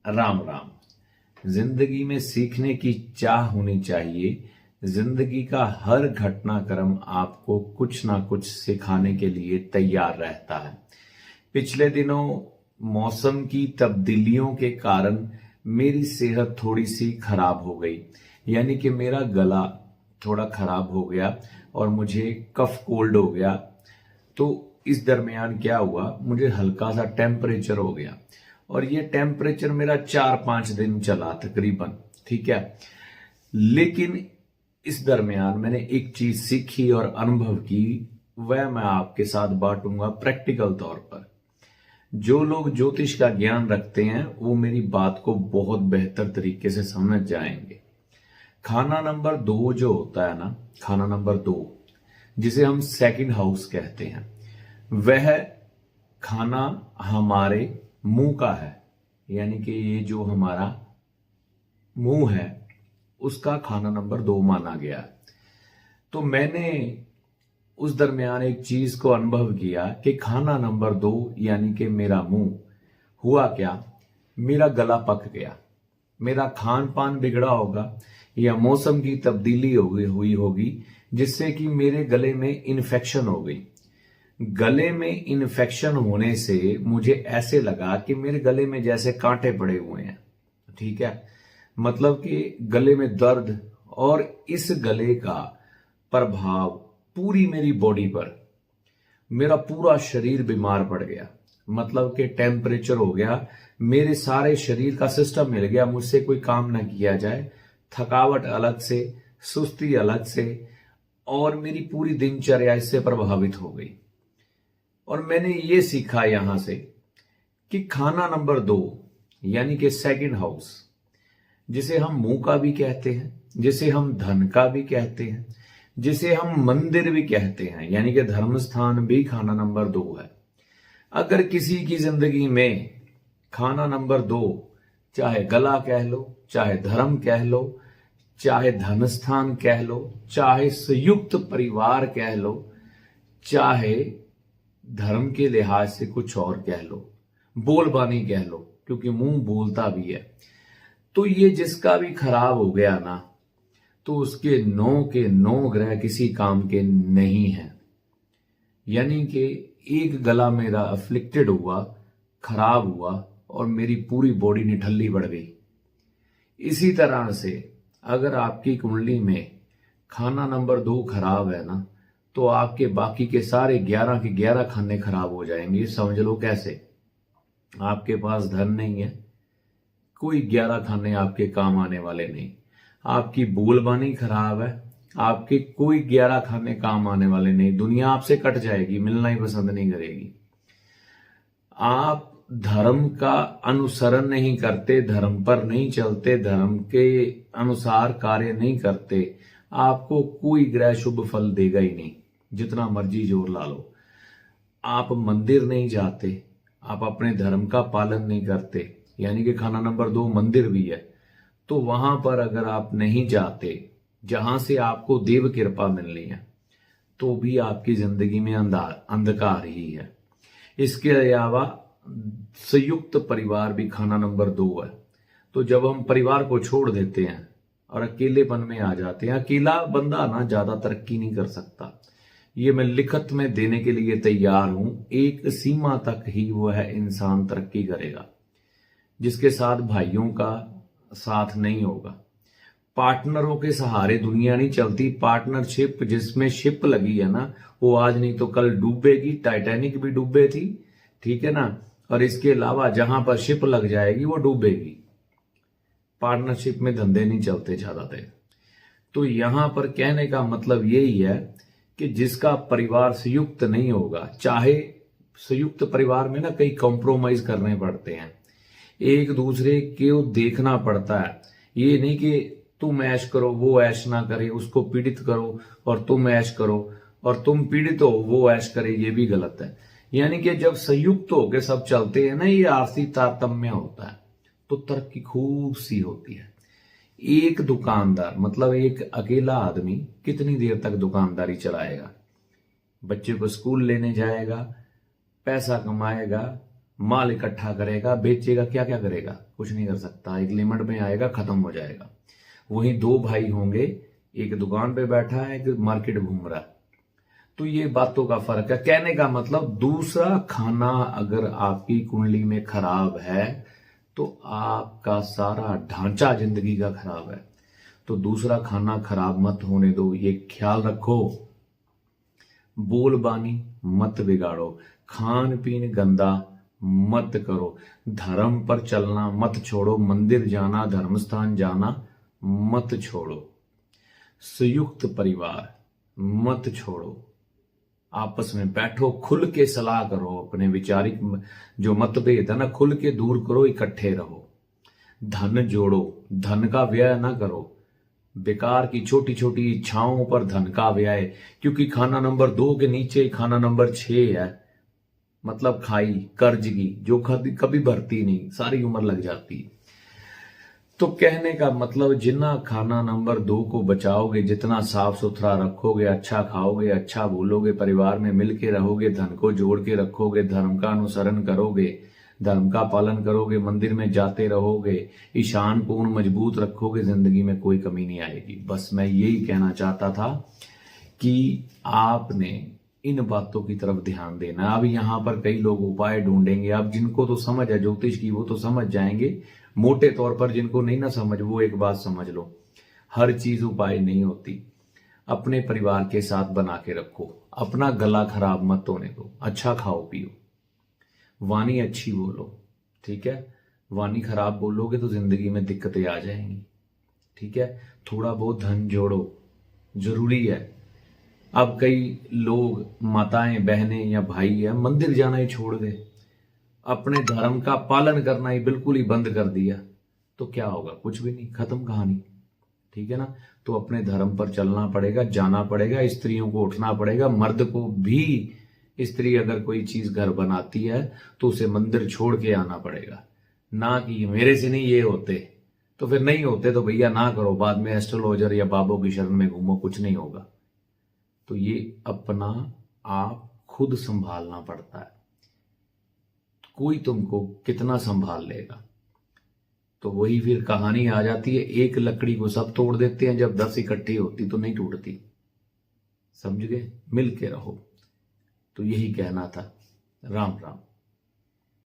राम राम। जिंदगी में सीखने की चाह होनी चाहिए। जिंदगी का हर घटनाक्रम आपको कुछ ना कुछ सिखाने के लिए तैयार रहता है। पिछले दिनों मौसम की तब्दीलियों के कारण मेरी सेहत थोड़ी सी खराब हो गई, यानी कि मेरा गला थोड़ा खराब हो गया और मुझे कफ कोल्ड हो गया। तो इस दरमियान क्या हुआ, मुझे हल्का सा टेम्परेचर हो गया और ये टेम्परेचर मेरा 4-5 दिन चला तकरीबन, ठीक है। लेकिन इस दरमियान मैंने एक चीज सीखी और अनुभव की, वह मैं आपके साथ बांटूंगा प्रैक्टिकल तौर पर। जो लोग ज्योतिष का ज्ञान रखते हैं वो मेरी बात को बहुत बेहतर तरीके से समझ जाएंगे। खाना नंबर 2 जो होता है ना, खाना नंबर 2 जिसे हम सेकंड हाउस कहते हैं, वह खाना हमारे मुंह का है, यानी कि ये जो हमारा मुंह है उसका खाना नंबर 2 माना गया। तो मैंने उस दरमियान एक चीज को अनुभव किया कि खाना नंबर 2 यानी कि मेरा मुंह, हुआ क्या, मेरा गला पक गया। मेरा खान पान बिगड़ा होगा या मौसम की तब्दीली हुई होगी जिससे कि मेरे गले में इन्फेक्शन हो गई। गले में इन्फेक्शन होने से मुझे ऐसे लगा कि मेरे गले में जैसे कांटे पड़े हुए हैं, ठीक है। मतलब कि गले में दर्द, और इस गले का प्रभाव पूरी मेरी बॉडी पर, मेरा पूरा शरीर बीमार पड़ गया। मतलब कि टेम्परेचर हो गया, मेरे सारे शरीर का सिस्टम मिल गया, मुझसे कोई काम ना किया जाए, थकावट अलग से, सुस्ती अलग से, और मेरी पूरी दिनचर्या इससे प्रभावित हो गई। और मैंने ये सीखा यहां से कि खाना नंबर 2 यानी कि सेकंड हाउस, जिसे हम मुंह का भी कहते हैं, जिसे हम धन का भी कहते हैं, जिसे हम मंदिर भी कहते हैं, यानी कि धर्म स्थान भी खाना नंबर 2 है। अगर किसी की जिंदगी में खाना नंबर 2, चाहे गला कह लो, चाहे धर्म कह लो, चाहे धन स्थान कह लो, चाहे संयुक्त परिवार कह लो, चाहे धर्म के लिहाज से कुछ और कह लो, बोलबानी कह लो, क्योंकि मुंह बोलता भी है, तो ये जिसका भी खराब हो गया ना, तो उसके 9 के 9 ग्रह किसी काम के नहीं है। यानी कि एक गला मेरा अफ्लिक्टेड हुआ, खराब हुआ, और मेरी पूरी बॉडी निठल्ली पड़ गई। इसी तरह से अगर आपकी कुंडली में खाना नंबर 2 खराब है ना, तो आपके बाकी के सारे 11 के 11 खाने खराब हो जाएंगे। समझ लो कैसे, आपके पास धन नहीं है, कोई 11 खाने आपके काम आने वाले नहीं। आपकी बोलबानी खराब है, आपके कोई 11 खाने काम आने वाले नहीं। दुनिया आपसे कट जाएगी, मिलना ही पसंद नहीं करेगी। आप धर्म का अनुसरण नहीं करते, धर्म पर नहीं चलते, धर्म के अनुसार कार्य नहीं करते, आपको कोई ग्रह शुभ फल देगा ही नहीं, जितना मर्जी जोर ला लो। आप मंदिर नहीं जाते, आप अपने धर्म का पालन नहीं करते, यानी कि खाना नंबर 2 मंदिर भी है, तो वहां पर अगर आप नहीं जाते जहां से आपको देव कृपा मिलनी है, तो भी आपकी जिंदगी में अंधकार ही है। इसके अलावा संयुक्त परिवार भी खाना नंबर 2 है। तो जब हम परिवार को छोड़ देते हैं और अकेलेपन में आ जाते हैं, अकेला बंदा ना ज्यादा तरक्की नहीं कर सकता। ये मैं लिखित में देने के लिए तैयार हूं। एक सीमा तक ही वह इंसान तरक्की करेगा, जिसके साथ भाइयों का साथ नहीं होगा। पार्टनरों के सहारे दुनिया नहीं चलती। पार्टनरशिप जिसमें शिप लगी है ना, वो आज नहीं तो कल डूबेगी। टाइटैनिक भी डूबे थी, ठीक है ना। और इसके अलावा जहां पर शिप लग जाएगी वो डूबेगी। पार्टनरशिप में धंधे नहीं चलते ज्यादातर। तो यहां पर कहने का मतलब यही है कि जिसका परिवार संयुक्त नहीं होगा, चाहे संयुक्त परिवार में ना कई कॉम्प्रोमाइज करने पड़ते हैं, एक दूसरे को देखना पड़ता है। ये नहीं कि तुम ऐश करो वो ऐश ना करे, उसको पीड़ित करो और तुम ऐश करो, और तुम पीड़ित हो वो ऐश करे, ये भी गलत है। यानी कि जब संयुक्त होकर सब चलते हैं ना, ये आपसी तारतम्य होता है, तो तरक्की खूब सी होती है। एक दुकानदार, मतलब एक अकेला आदमी कितनी देर तक दुकानदारी चलाएगा? बच्चे को स्कूल लेने जाएगा, पैसा कमाएगा, माल इकट्ठा करेगा, बेचेगा, क्या क्या करेगा, कुछ नहीं कर सकता। एक लिमिट में आएगा, खत्म हो जाएगा। वहीं दो भाई होंगे, एक दुकान पे बैठा है, एक मार्केट घूम रहा है, तो ये बातों का फर्क है। कहने का मतलब, दूसरा खाना अगर आपकी कुंडली में खराब है तो आपका सारा ढांचा जिंदगी का खराब है। तो दूसरा खाना खराब मत होने दो, ये ख्याल रखो। बोल बानी मत बिगाड़ो, खान पीन गंदा मत करो, धर्म पर चलना मत छोड़ो, मंदिर जाना, धर्मस्थान जाना मत छोड़ो, संयुक्त परिवार मत छोड़ो, आपस में बैठो, खुल के सलाह करो, अपने विचारिक जो मतभेद है ना, खुल के दूर करो, इकट्ठे रहो, धन जोड़ो, धन का व्यय ना करो, बेकार की छोटी छोटी इच्छाओं पर धन का व्यय। क्योंकि खाना नंबर 2 के नीचे खाना नंबर 6 है, मतलब खाई कर्ज की, जो कभी भरती नहीं, सारी उम्र लग जाती है। तो कहने का मतलब, जितना खाना नंबर 2 को बचाओगे, जितना साफ सुथरा रखोगे, अच्छा खाओगे, अच्छा बोलोगे, परिवार में मिलके रहोगे, धन को जोड़ के रखोगे, धर्म का अनुसरण करोगे, धर्म का पालन करोगे, मंदिर में जाते रहोगे, ईशान कोण मजबूत रखोगे, जिंदगी में कोई कमी नहीं आएगी। बस मैं यही कहना चाहता था कि आपने इन बातों की तरफ ध्यान देना। अब यहाँ पर कई लोग उपाय ढूंढेंगे, अब जिनको तो समझ है ज्योतिष की वो तो समझ जाएंगे, मोटे तौर पर जिनको नहीं ना समझ, वो एक बात समझ लो, हर चीज उपाय नहीं होती। अपने परिवार के साथ बना के रखो, अपना गला खराब मत होने दो, अच्छा खाओ पियो, वाणी अच्छी बोलो, ठीक है। वाणी खराब बोलोगे तो जिंदगी में दिक्कतें आ जाएंगी, ठीक है। थोड़ा बहुत धन जोड़ो, जरूरी है। अब कई लोग, माताएं, बहनें या भाई है, मंदिर जाना ही छोड़ गए, अपने धर्म का पालन करना ही बिल्कुल ही बंद कर दिया, तो क्या होगा? कुछ भी नहीं, खत्म कहानी, ठीक है ना। तो अपने धर्म पर चलना पड़ेगा, जाना पड़ेगा, स्त्रियों को उठना पड़ेगा, मर्द को भी। स्त्री अगर कोई चीज घर बनाती है तो उसे मंदिर छोड़ के आना पड़ेगा, ना कि मेरे से नहीं ये होते, तो फिर नहीं होते तो भैया ना करो, बाद में एस्ट्रोलॉजर या बाबों की शरण में घूमो, कुछ नहीं होगा। तो ये अपना आप खुद संभालना पड़ता है, कोई तुमको कितना संभाल लेगा। तो वही फिर कहानी आ जाती है, एक लकड़ी को सब तोड़ देते हैं, जब 10 इकट्ठी होती तो नहीं टूटती। समझ गए? मिल के रहो। तो यही कहना था। राम राम।